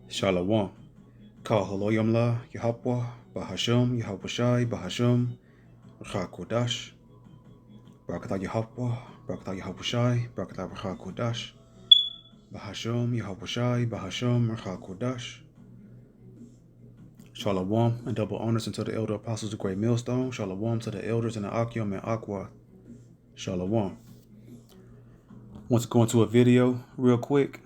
Shalom. Kal Haloyam La Yahapwa Bahasham Yahapashai Bahasham Racha Kodash Barakatah Yahapwa Barakatah Yahapashai Barakatah Racha Kodash Bahasham Yahapashai Bahasham Racha Kodash. Shalom and double honors unto the elder apostles of Great Millstone. Shalom to the elders in the Akyam and Aqua. Shalom. Want to go into a video real quick.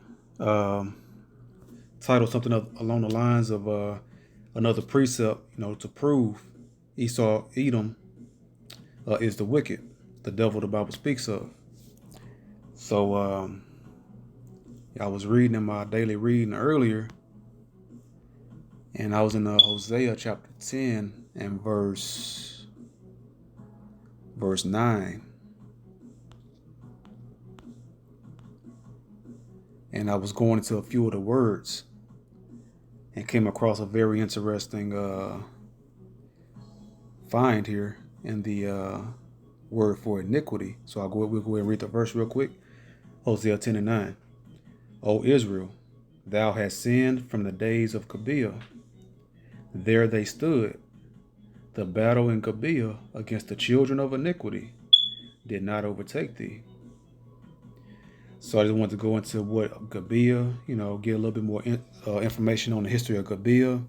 Title something along the lines of another precept, to prove Esau, Edom, is the wicked, the devil the Bible speaks of. So I was reading in my daily reading earlier, and I was in Hosea chapter 10 and verse 9. And I was going into a few of the words and came across a very interesting find here in the word for iniquity. So we'll go ahead and read the verse real quick. Hosea 10 and 9. O Israel, thou hast sinned from the days of Gibeah. There they stood. The battle in Gibeah against the children of iniquity did not overtake thee. So I just wanted to go into what Gibeah, get a little bit more information on the history of Gibeah,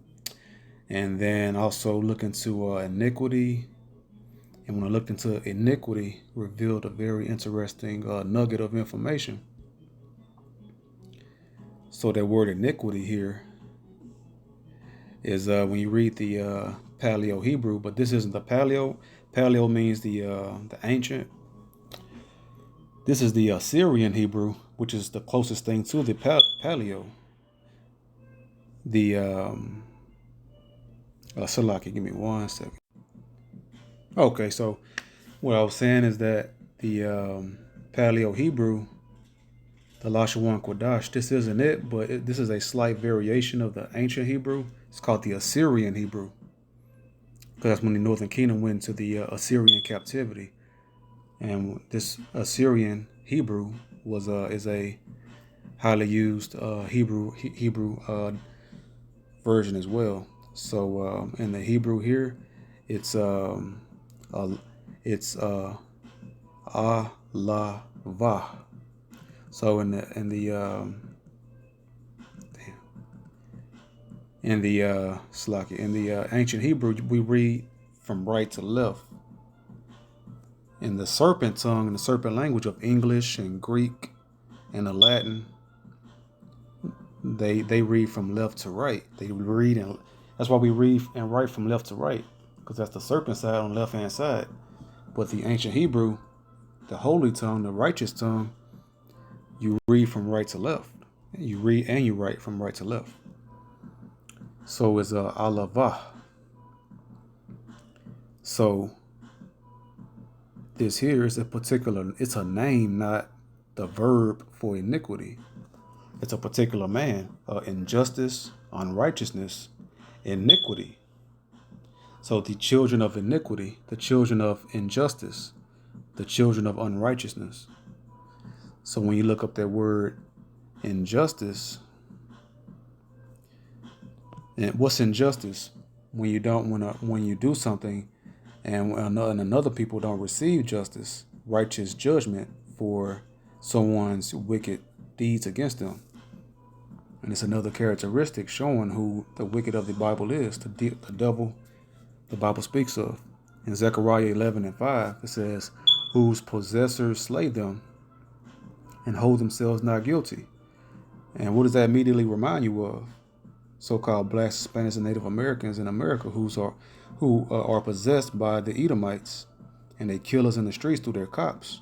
and then also look into iniquity. And when I looked into iniquity, revealed a very interesting nugget of information. So that word iniquity here is when you read the Paleo Hebrew, but this isn't the Paleo. Paleo means the ancient. This is the Assyrian Hebrew, which is the closest thing to the Paleo. The Salaki, give me 1 second. Okay, so what I was saying is that the Paleo Hebrew, the Lashawan Kodash, this isn't it, but this is a slight variation of the ancient Hebrew. It's called the Assyrian Hebrew, because that's when the Northern Kingdom went into the Assyrian captivity. And this Assyrian Hebrew is a highly used Hebrew version as well. So in the Hebrew here, it's alavah. So in the ancient Hebrew, we read from right to left. In the serpent tongue and the serpent language of English and Greek and the Latin, they read from left to right. That's why we read and write from left to right, because that's the serpent side on the left hand side. But the ancient Hebrew, the holy tongue, the righteous tongue, you read from right to left. You read and you write from right to left. So it's alavah. So this here is it's a name, not the verb for iniquity. It's a particular man, injustice, unrighteousness, iniquity. So the children of iniquity, the children of injustice, the children of unrighteousness. So when you look up that word injustice, and what's injustice? When you do something and another people don't receive justice, righteous judgment for someone's wicked deeds against them. And it's another characteristic showing who the wicked of the Bible is, the devil the Bible speaks of. In Zechariah 11 and 5, it says, whose possessors slay them and hold themselves not guilty. And what does that immediately remind you of? So-called blacks, Hispanics, and Native Americans in America who are possessed by the Edomites, and they kill us in the streets through their cops,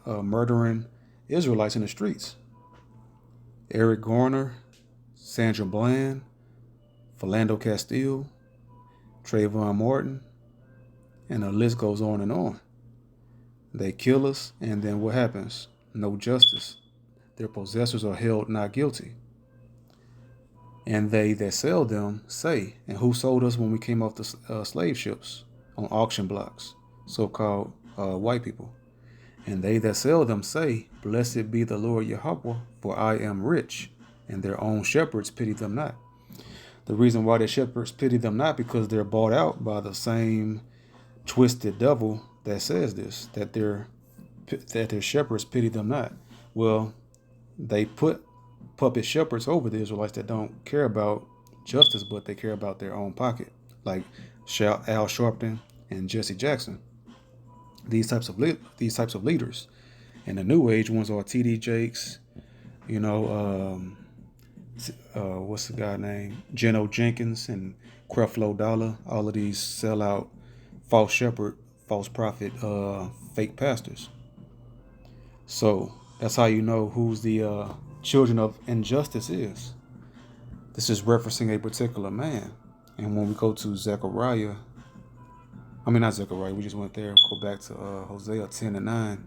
murdering Israelites in the streets. Eric Garner, Sandra Bland, Philando Castile, Trayvon Martin, and the list goes on and on. They kill us, and then what happens? No justice. Their possessors are held not guilty. And they that sell them say, and who sold us when we came off the slave ships on auction blocks? So-called white people. And they that sell them say, Blessed be the Lord Yahweh, for I am rich, and their own shepherds pity them not. The reason why their shepherds pity them not, because they're bought out by the same twisted devil that says this, that their shepherds pity them not. Well, they put puppet shepherds over the Israelites that don't care about justice, but they care about their own pocket, like Al Sharpton and Jesse Jackson. These types of leaders, and the new age ones are T.D. Jakes, you know, what's the guy name? Geno Jenkins and Creflo Dollar. All of these sell out false shepherd, false prophet, fake pastors. So that's how you know who's the children of injustice is. This is referencing a particular man. And when we go to Zechariah, not Zechariah, we just went there. Go back to Hosea 10 and 9.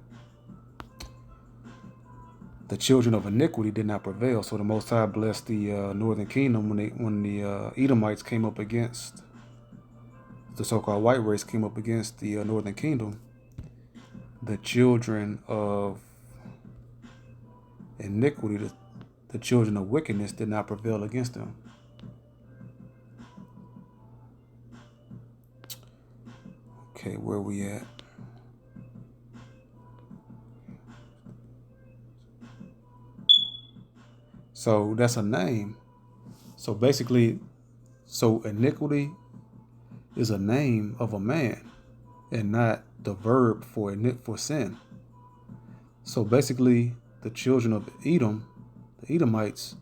The children of iniquity did not prevail. So the Most High blessed the northern kingdom when the Edomites came up against the so-called white race came up against the northern kingdom. The children of iniquity, the children of wickedness, did not prevail against them. Okay, where we at? So that's a name. So basically, iniquity is a name of a man and not the verb for sin. So basically, the children of Edom, the Edomites,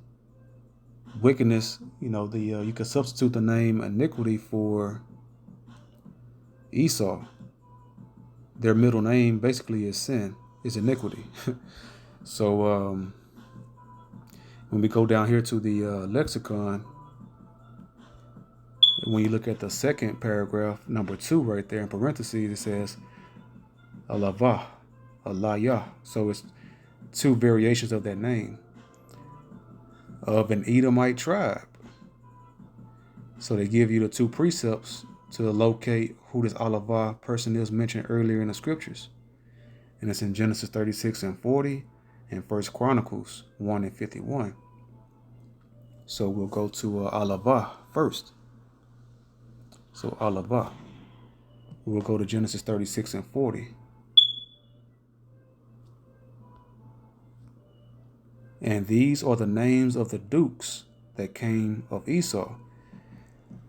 wickedness, you can substitute the name iniquity for Esau. Their middle name basically is sin, is iniquity. So when we go down here to the lexicon, when you look at the second paragraph, number 2 right there in parentheses, it says Alavah, Aliyah. So it's 2 variations of that name of an Edomite tribe. So they give you the 2 precepts to locate who this Alavah person is mentioned earlier in the scriptures. And it's in Genesis 36 and 40 and 1 Chronicles 1 and 51. So we'll go to Alavah first. So Alavah. We'll go to Genesis 36 and 40. And these are the names of the dukes that came of Esau.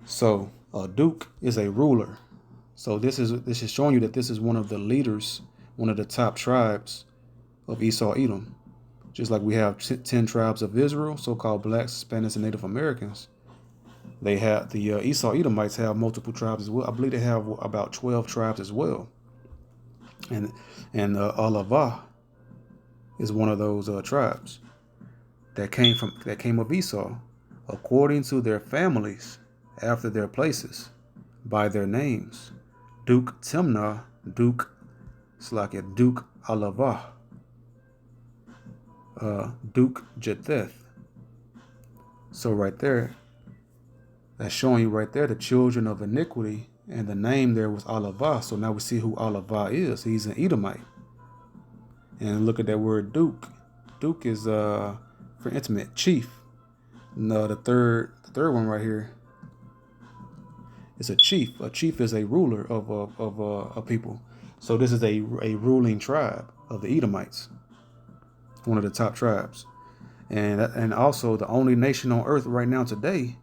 So a duke is a ruler. So this is showing you that this is one of the leaders, one of the top tribes of Esau Edom. Just like we have 10 tribes of Israel, so-called blacks, Hispanics, and Native Americans. They have the Esau Edomites have multiple tribes as well. I believe they have about 12 tribes as well. And Alavah is one of those tribes that came of Esau, according to their families, after their places, by their names: Duke Timnah, Duke Slakia, Duke Alavah, Duke Jetheth. So right there, that's showing you right there the children of iniquity, and the name there was Alavah. So now we see who Alavah is. He's an Edomite. And look at that word Duke. Duke is for intimate, chief. No, the third one right here is a chief. A chief is a ruler of a people. So this is a ruling tribe of the Edomites, one of the top tribes, and also the only nation on earth right now today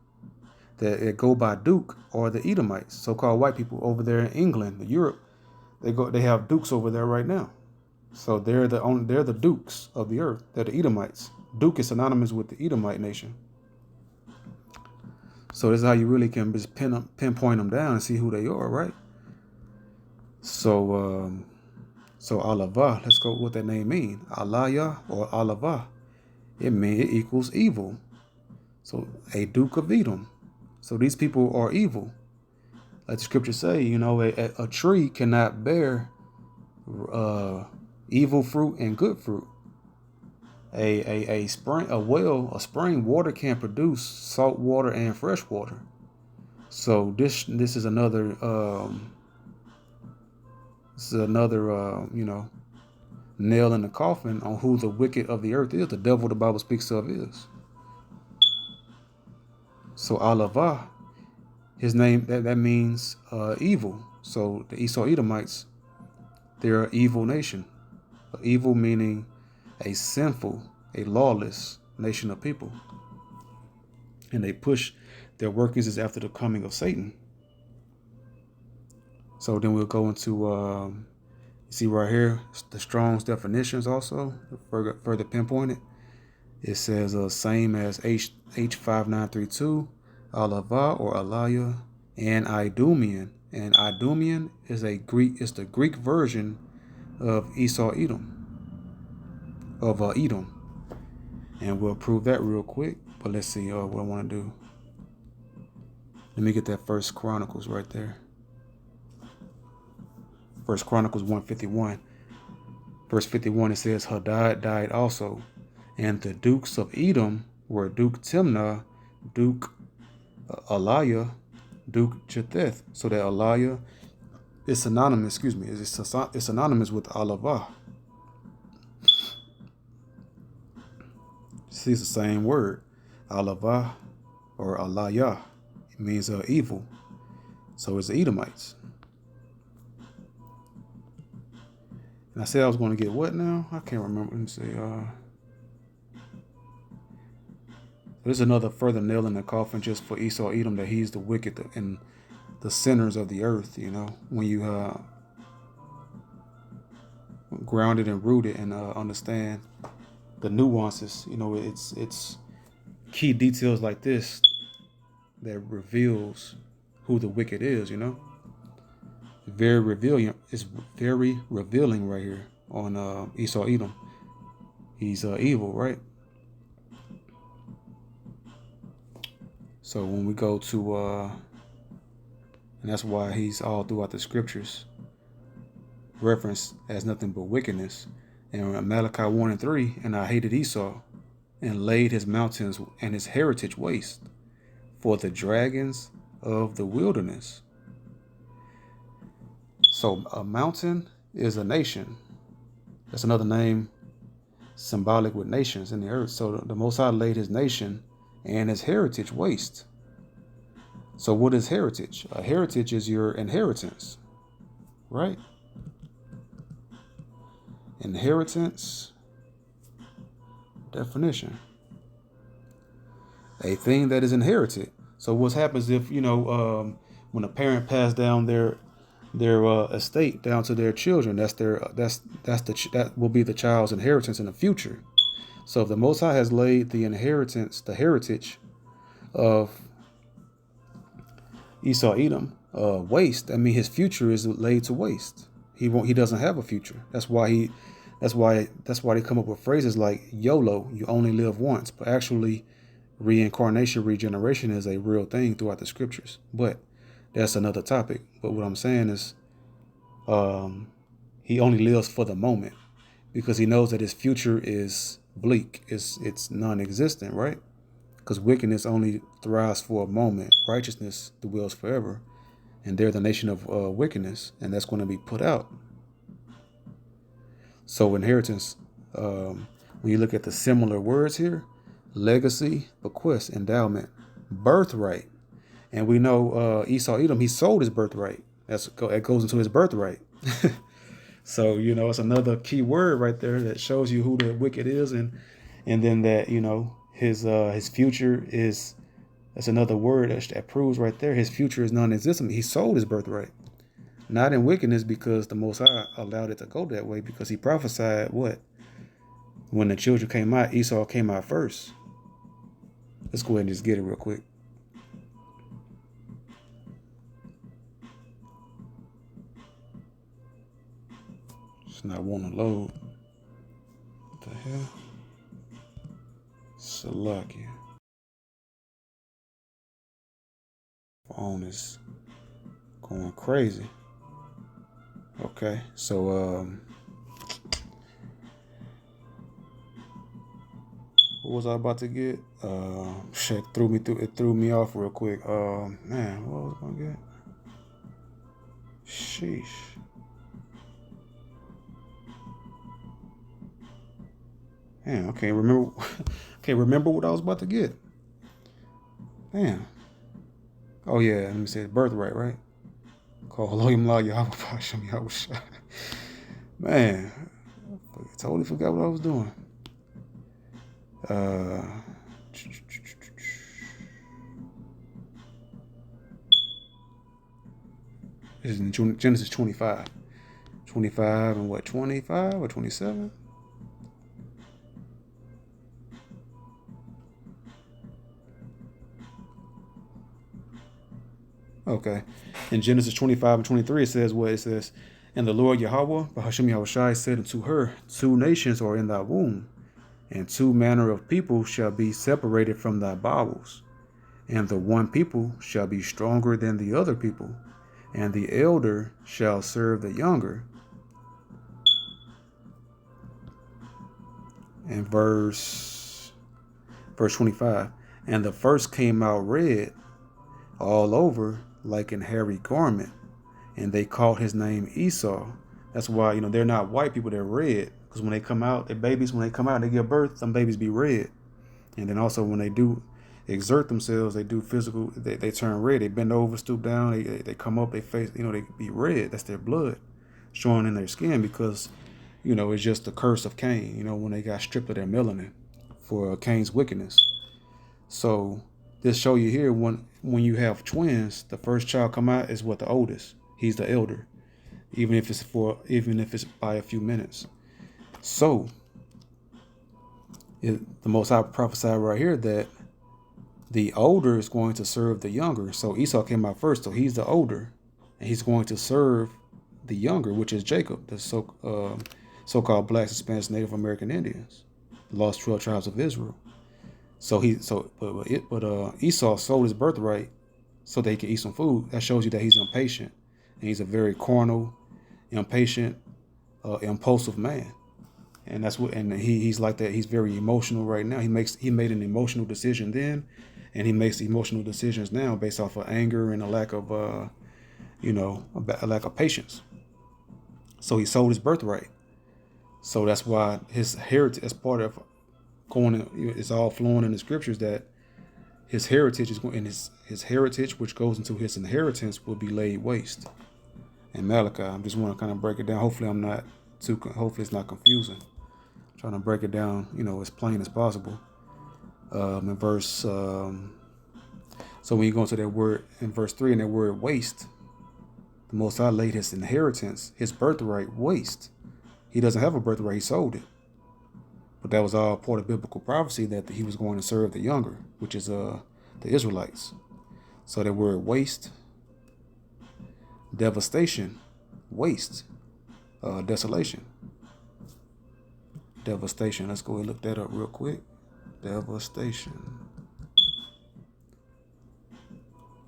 that go by Duke are the Edomites, so-called white people over there in England, Europe. They have dukes over there right now. So they're the dukes of the earth. They're the Edomites. Duke is synonymous with the Edomite nation. So this is how you really can just pinpoint them down and see who they are, right? So Alavah, let's go what that name mean. Alaya or Alavah. It equals evil. So a duke of Edom. So these people are evil. Like the scriptures say, a tree cannot bear evil fruit and good fruit. A spring water can produce salt water and fresh water. So this is another nail in the coffin on who the wicked of the earth is. The devil the Bible speaks of is. So Alavah, his name, that means evil. So the Esau Edomites, they're an evil nation. Evil meaning a sinful, a lawless nation of people. And they push their workings is after the coming of Satan. So then we'll go into, see right here, the Strong's definitions also, further pinpointed. It says same as H5932, Alava or Alaya, and Idumean. And Idumean is the Greek version of Esau Edom, of Edom. And we'll prove that real quick. But let's see what I want to do. Let me get that First Chronicles right there. First Chronicles 151. Verse 51, it says, Hadad died also. And the dukes of Edom were Duke Timnah, Duke Aliah, Duke Jetheth. So that Aliah is synonymous, it's synonymous with Alavah. See, it's the same word, Alavah or Alayah. It means evil. So it's the Edomites. And I said I was going to get what now? I can't remember. Let me see. There's another further nail in the coffin just for Esau Edom, that he's the wicked and the sinners of the earth. You know, when you grounded and rooted and understand the nuances, you know, it's key details like this that reveals who the wicked is. You know, very revealing. It's very revealing right here on Esau Edom. He's evil, right? So when we go to, and that's why he's all throughout the scriptures referenced as nothing but wickedness. And Malachi 1 and 3, and I hated Esau and laid his mountains and his heritage waste for the dragons of the wilderness. So a mountain is a nation. That's another name symbolic with nations in the earth. So the Most High laid his nation and his heritage waste. So what is heritage? A heritage is your inheritance, right? Inheritance, definition. A thing that is inherited. So what happens if, you know, when a parent passed down their estate down to their children, that will be the child's inheritance in the future. So if the Most High has laid the inheritance, the heritage of Esau Edom waste, I mean his future is laid to waste. He doesn't have a future. That's why they come up with phrases like YOLO, you only live once. But actually, reincarnation, regeneration is a real thing throughout the scriptures. But that's another topic. But what I'm saying is, he only lives for the moment because he knows that his future is bleak. It's non-existent, right? Because wickedness only thrives for a moment. Righteousness dwells forever. And they're the nation of wickedness. And that's going to be put out. So inheritance, when you look at the similar words here, legacy, bequest, endowment, birthright. And we know Esau Edom, he sold his birthright. That goes into his birthright. So, you know, it's another key word right there that shows you who the wicked is. And then that, you know, his future is, that's another word that proves right there. His future is non-existent. He sold his birthright. Not in wickedness because the Most High allowed it to go that way, because he prophesied what? When the children came out, Esau came out first. Let's go ahead and just get it real quick. It's not wanting to load. What the hell? Salakia. Phone is going crazy. Okay, so what was I about to get? Shit threw me off real quick. Man, what was I gonna get? Sheesh. Man, I can't remember. Can't remember what I was about to get. Damn. Oh yeah, let me say birthright, right? Call Elohim La Yahweh Hashem Yahweh Shai. Man, I totally forgot what I was doing. Uh, this is in Genesis 25. 25 and what, 25 or 27? Okay. In Genesis 25 and 23, it says what? It says, and the Lord Yahweh, Bahashem Yahushai, said unto her, two nations are in thy womb, and two manner of people shall be separated from thy bowels. And the one people shall be stronger than the other people, and the elder shall serve the younger. And verse 25, and the first came out red all over like an hairy garment, and they called his name Esau. That's why, they're not white people, they're red. Because when they come out, they're babies, when they come out and they give birth, some babies be red. And then also when they do exert themselves, they do physical, they turn red. They bend over, stoop down, they come up, they face, they be red. That's their blood showing in their skin because, it's just the curse of Cain, when they got stripped of their melanin for Cain's wickedness. So this show you here, when you have twins, the first child come out is what, the oldest. He's the elder, even if it's by a few minutes. So the Most High prophesied right here that the older is going to serve the younger. So Esau came out first, so he's the older, and he's going to serve the younger, which is Jacob, the so-called blacks, Hispanics, Native American Indians, the lost 12 tribes of Israel. So Esau sold his birthright so that he could eat some food. That shows you that he's impatient, and he's a very carnal, impatient, impulsive man. And that's what, and he's like that. He's very emotional right now. He made an emotional decision then, and he makes emotional decisions now based off of anger and a lack of, a lack of patience. So he sold his birthright. So that's why his heritage, as part of it's all flowing in the scriptures that his heritage is going, and his heritage, which goes into his inheritance, will be laid waste. And Malachi, I just want to kind of break it down. Hopefully it's not confusing. I'm trying to break it down, as plain as possible. In verse, so when you go into that word in verse 3, and that word waste, the Most High laid his inheritance, his birthright, waste. He doesn't have a birthright, he sold it. But that was all part of biblical prophecy that he was going to serve the younger, which is the Israelites. So that word waste, devastation, waste, desolation. Devastation. Let's go and look that up real quick. Devastation.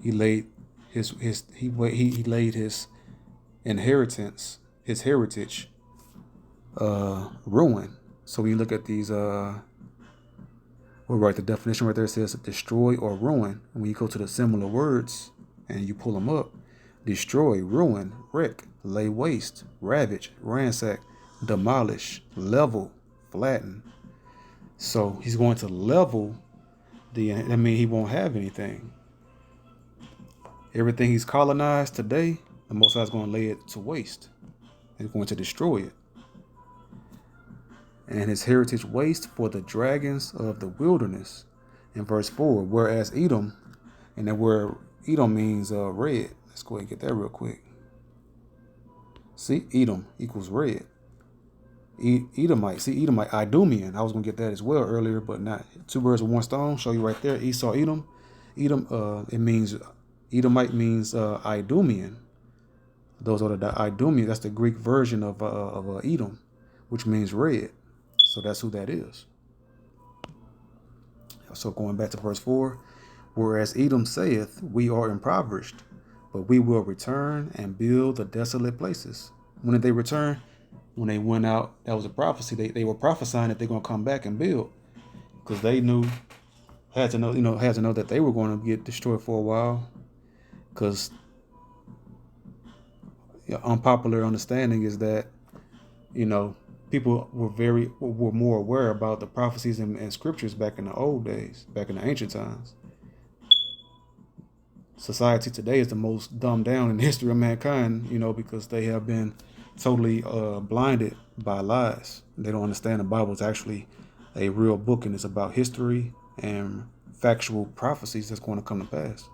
He laid his inheritance, his heritage, ruin. So when you look at these, we'll write the definition right there. It says destroy or ruin. And when you go to the similar words and you pull them up, destroy, ruin, wreck, lay waste, ravage, ransack, demolish, level, flatten. So he's going to level he won't have anything. Everything he's colonized today, the Most High is going to lay it to waste. He's going to destroy it. And his heritage waste for the dragons of the wilderness. In verse 4, whereas Edom, and that word Edom means red. Let's go ahead and get that real quick. See, Edom equals red. Edomite, Idumean. I was going to get that as well earlier, but not. Two birds with one stone. Show you right there. Esau, Edom. It means, Edomite means Idumean. Those are the Idumean. That's the Greek version of Edom, which means red. So that's who that is. So going back to verse 4, whereas Edom saith, we are impoverished, but we will return and build the desolate places. When did they return? When they went out, that was a prophecy. They were prophesying that they're going to come back and build, because they had to know that they were going to get destroyed for a while, because unpopular understanding is that, people were more aware about the prophecies and scriptures back in the old days, back in the ancient times. Society today is the most dumbed down in the history of mankind, because they have been totally blinded by lies. They don't understand the Bible is actually a real book, and it's about history and factual prophecies that's going to come to pass.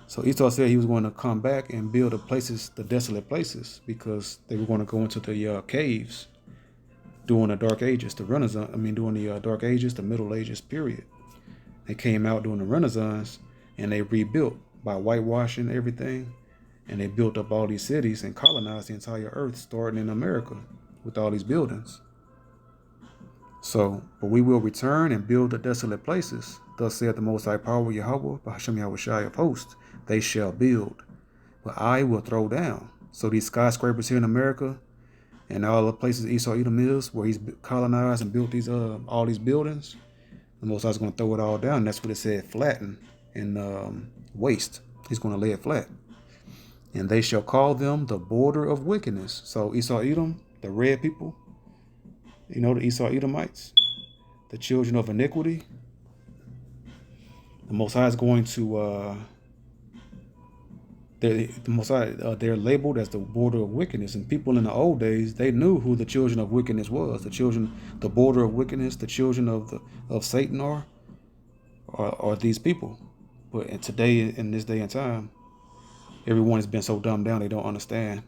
So Esau said he was going to come back and build the desolate places, because they were going to go into the caves during the Dark Ages, during the Dark Ages, the Middle Ages period. They came out during the Renaissance and they rebuilt by whitewashing everything, and they built up all these cities and colonized the entire earth, starting in America with all these buildings. So, but we will return and build the desolate places. Thus saith the Most High Power Yahweh, Bahashem Yahushai of hosts, they shall build, but I will throw down. So these skyscrapers here in America and all the places Esau Edom is, where he's colonized and built all these buildings, the Most High is going to throw it all down. That's what it said, flatten and waste. He's going to lay it flat. And they shall call them the border of wickedness. So Esau Edom, the red people, the Esau Edomites, the children of iniquity, the Most High is going to they're labeled as the border of wickedness. And people in the old days, they knew who the children of wickedness was. The border of wickedness, the children of Satan are these people. But today, in this day and time, everyone has been so dumbed down they don't understand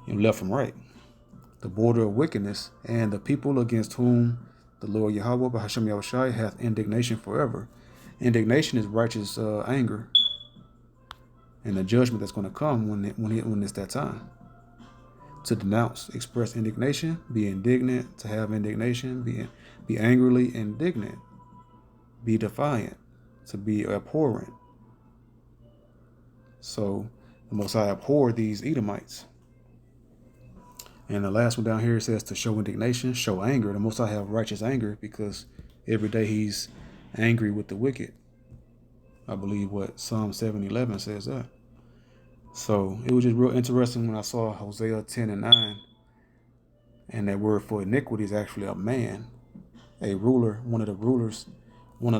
left from right. The border of wickedness, and the people against whom the Lord Yahweh Bahashem Yahushai hath indignation forever. Indignation is righteous anger, and the judgment that's going to come when it's that time. To denounce, express indignation, be indignant, to have indignation, be angrily indignant, be defiant, to be abhorrent. So the Most High abhorred these Edomites. And the last one down here says to show indignation, show anger. The Most High have righteous anger, because every day he's angry with the wicked. I believe what Psalm 7:11 says that. So it was just real interesting when I saw Hosea 10:9, and that word for iniquity is actually a man, a ruler, one of the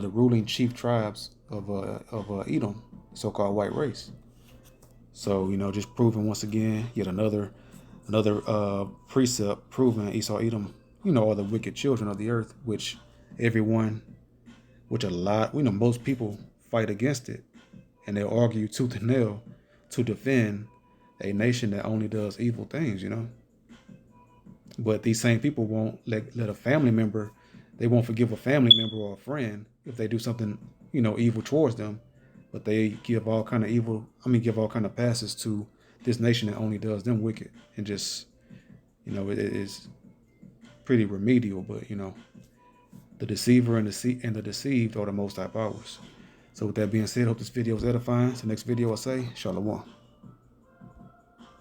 ruling chief tribes of Edom, so-called white race. So just proving once again, yet another precept proving Esau Edom, are the wicked children of the earth, which most people fight against it, and they'll argue tooth and nail to defend a nation that only does evil things, But these same people won't let a family member, they won't forgive a family member or a friend if they do something, evil towards them. But they give all kind of passes to this nation that only does them wicked, and just, it is pretty remedial. But the deceiver and the deceived are the Most High powers. So with that being said, I hope this video is edifying. So next video I say, Shalom.